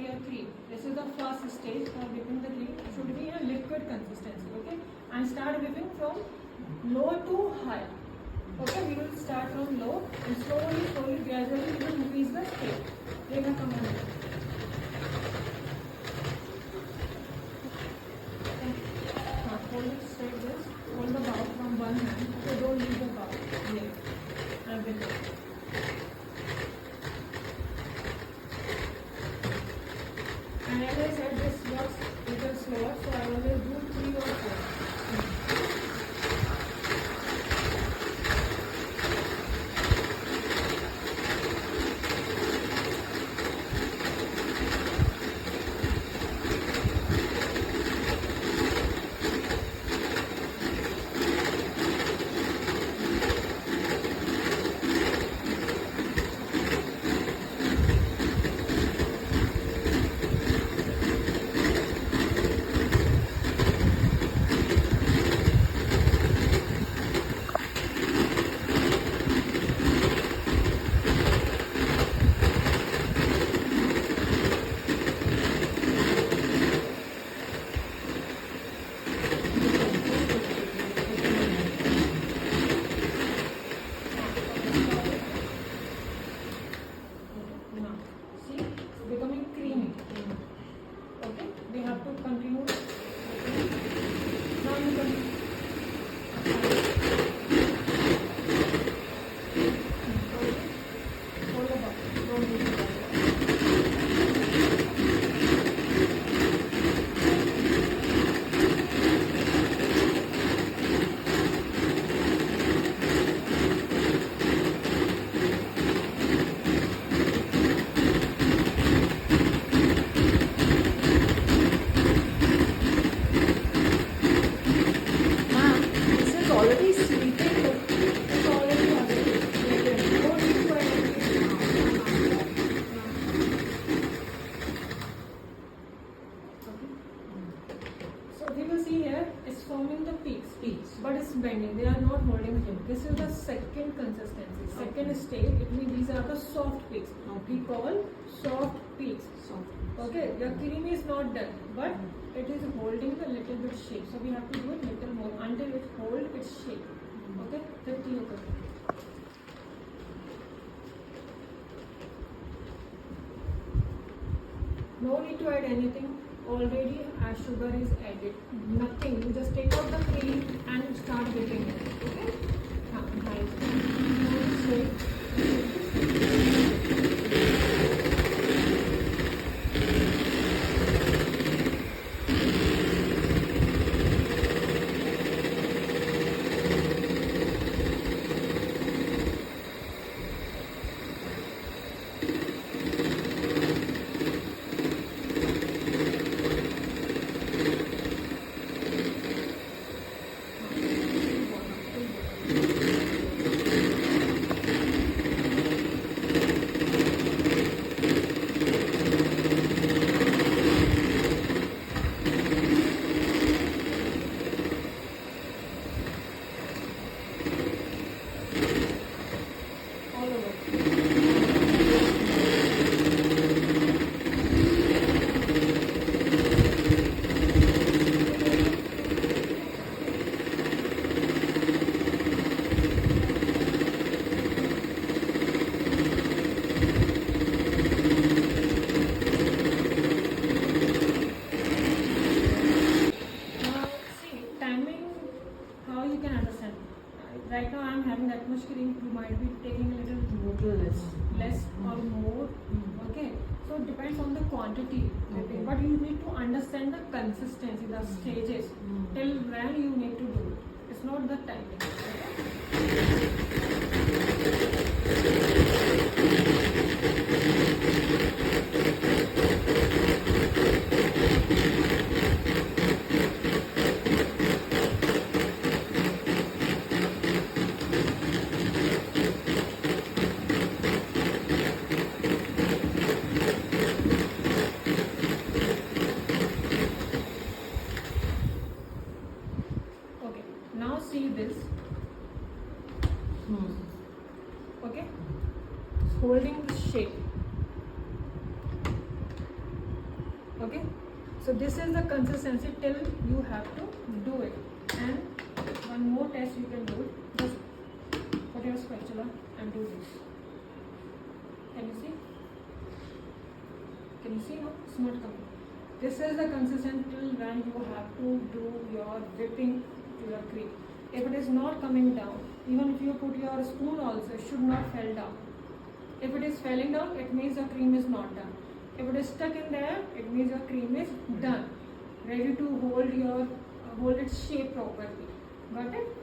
your cream. This is the first stage for whipping the cream. It should be a liquid consistency. Okay, and start whipping from low to high. Okay, we will start from low and slowly, gradually we will increase the speed. Rekha, come on. Hold it straight, just hold the bowl from one hand. Okay, don't leave the bowl. Yeah, I've been there. And as I said, this was little slower, so I always do 3 or 4. But it's bending, they are not holding him. This is the second consistency, second stage. It means these are the soft peaks. We call soft peaks. Okay, your cream is not done, but it is holding a little bit shape. So we have to do it little more until it holds its shape. Okay, 50 okay. No need to add anything. Already as sugar is added. Nothing. You just take out the cream and start whipping it. Okay? Right now I am having that much cream, you might be taking a little less or more. Okay, so it depends on the quantity. Okay. But you need to understand the consistency, the stages, till when you need to do it. It's not the timing. Now see this. Okay, so this is the consistency till you have to do it. And one more test you can do. Just put your spatula and do this. Can you see? Can you see now? It's not coming. This is the consistency till when you have to do your whipping to your cream. If it is not coming down, even if you put your spoon also, it should not fall down. If it is falling down, it means your cream is not done. If it is stuck in there, it means your cream is done, ready to hold its shape properly. Got it?